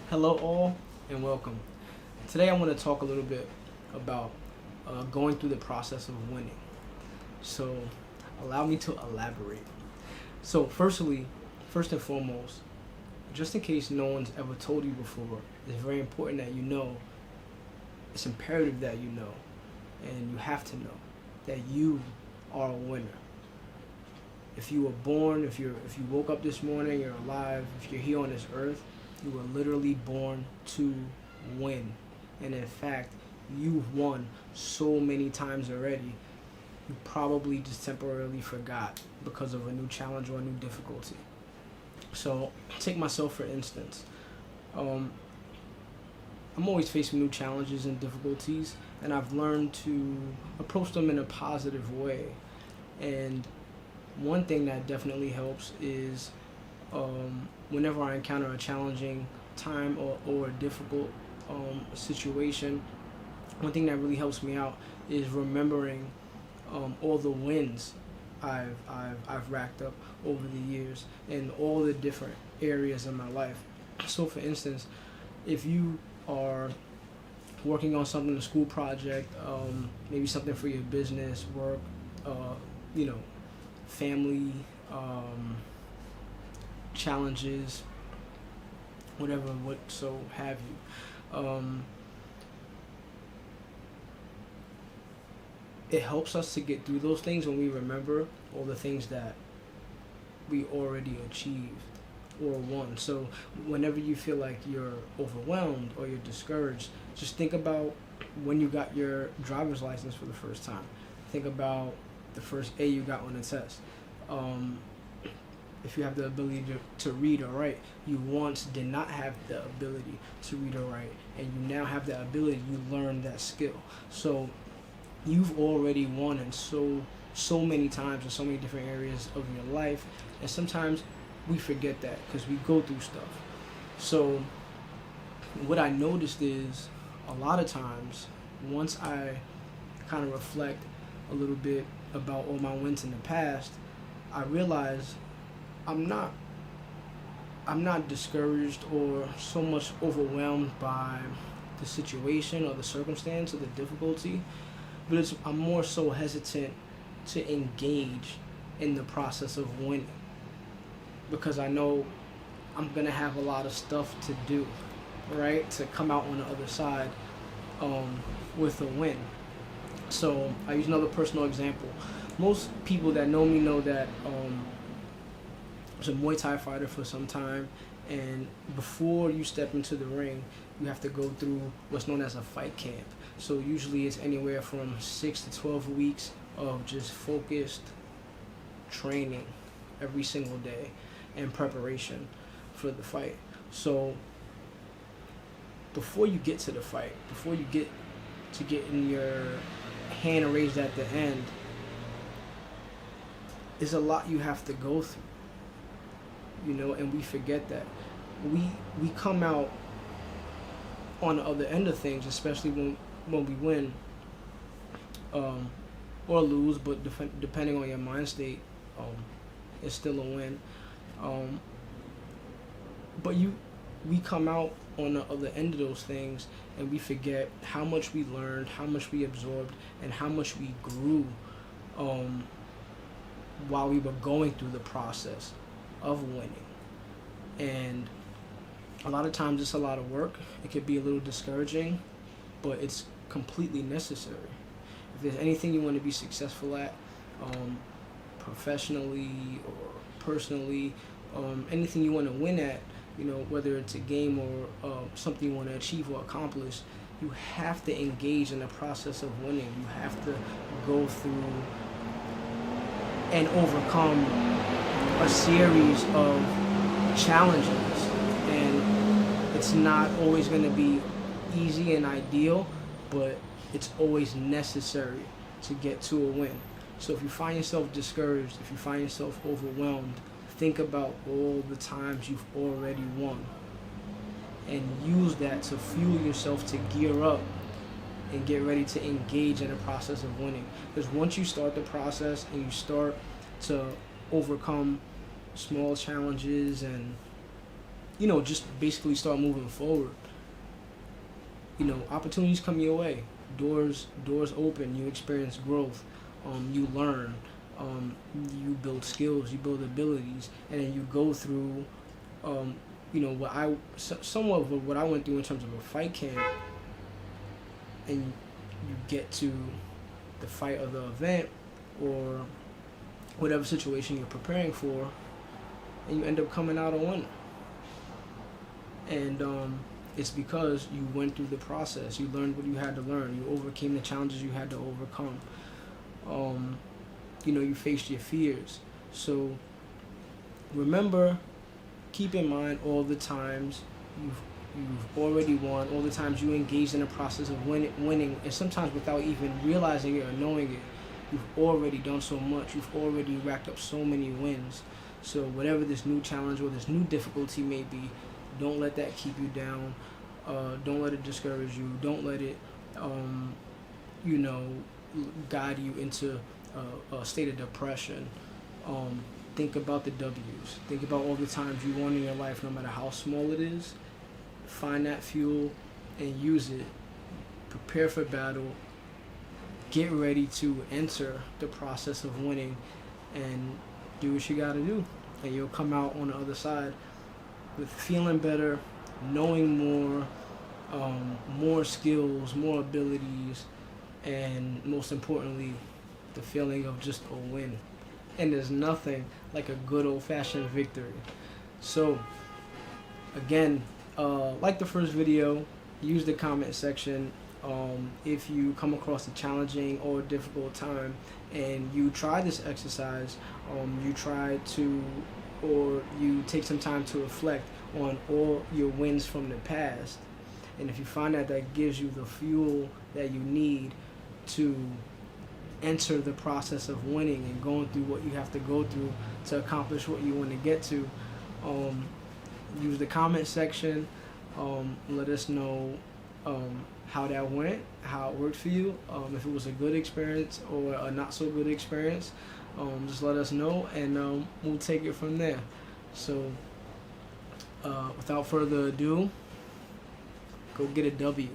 Hello, all, and welcome. Today, I want to talk a little bit about going through the process of winning. So, allow me to elaborate. So, first and foremost, just in case no one's ever told you before, it's very important that you know, it's imperative that you know, and you have to know that you are a winner. If you were born, if you woke up this morning, you're alive, if you're here on this earth, you were literally born to win. And in fact, you've won so many times already, you probably just temporarily forgot because of a new challenge or a new difficulty. So, take myself for instance. I'm always facing new challenges and difficulties, and I've learned to approach them in a positive way. And one thing that definitely helps is whenever I encounter a challenging time or a difficult situation, one thing that really helps me out is remembering all the wins I've racked up over the years in all the different areas of my life. So, for instance, if you are working on something, a school project, maybe something for your business, work, you know, family, challenges, whatever, what so have you. It helps us to get through those things when we remember all the things that we already achieved or won. So whenever you feel like you're overwhelmed or you're discouraged, just think about when you got your driver's license for the first time. Think about the first A you got on the test. If you have the ability to read or write, you once did not have the ability to read or write, and you now have that ability. You learn that skill. So you've already won in so many times in so many different areas of your life, and sometimes we forget that because we go through stuff. So what I noticed is a lot of times, once I kind of reflect a little bit about all my wins in the past, I realize I'm not discouraged or so much overwhelmed by the situation or the circumstance or the difficulty, but I'm more so hesitant to engage in the process of winning because I know I'm gonna have a lot of stuff to do, right, to come out on the other side with a win. So I use another personal example. Most people that know me know that I was a Muay Thai fighter for some time, and before you step into the ring, you have to go through what's known as a fight camp. So usually it's anywhere from 6 to 12 weeks of just focused training every single day and preparation for the fight. So before you get to the fight, before you get in your hand raised at the end, there's a lot you have to go through, and we forget that. We come out on the other end of things, especially when we win or lose, but depending on your mind state, it's still a win. But we come out on the other end of those things, and we forget how much we learned, how much we absorbed, and how much we grew while we were going through the process of winning. And a lot of times it's a lot of work. It could be a little discouraging, but it's completely necessary. If there's anything you want to be successful at, professionally or personally, anything you want to win at, whether it's a game or something you want to achieve or accomplish, you have to engage in the process of winning. You have to go through and overcome a series of challenges. And it's not always going to be easy and ideal, but it's always necessary to get to a win. So if you find yourself discouraged, if you find yourself overwhelmed, think about all the times you've already won and use that to fuel yourself to gear up and get ready to engage in the process of winning. Because once you start the process and you start to overcome small challenges and just basically start moving forward. Opportunities come your way, doors open, you experience growth, you learn, you build skills, you build abilities, and then you go through, somewhat of what I went through in terms of a fight camp, and you get to the fight of the event or whatever situation you're preparing for, and you end up coming out a winner. And it's because you went through the process. You learned what you had to learn. You overcame the challenges you had to overcome. You faced your fears. So remember, keep in mind all the times you've already won, all the times you engaged in the process of winning, and sometimes without even realizing it or knowing it, you've already done so much. You've already racked up so many wins. So whatever this new challenge or this new difficulty may be, don't let that keep you down. Don't let it discourage you. Don't let it, guide you into a state of depression. Think about the W's. Think about all the times you won in your life, no matter how small it is. Find that fuel and use it. Prepare for battle. Get ready to enter the process of winning, and do what you gotta do. And you'll come out on the other side with feeling better, knowing more skills, more abilities, and most importantly, the feeling of just a win. And there's nothing like a good old-fashioned victory. So again, like the first video, use the comment section if you come across a challenging or difficult time and you try this exercise, or you take some time to reflect on all your wins from the past. And if you find that gives you the fuel that you need to enter the process of winning and going through what you have to go through to accomplish what you want to get to, use the comment section. Let us know how that went, how it worked for you, if it was a good experience or a not so good experience. Just let us know, and we'll take it from there. So without further ado, go get a W.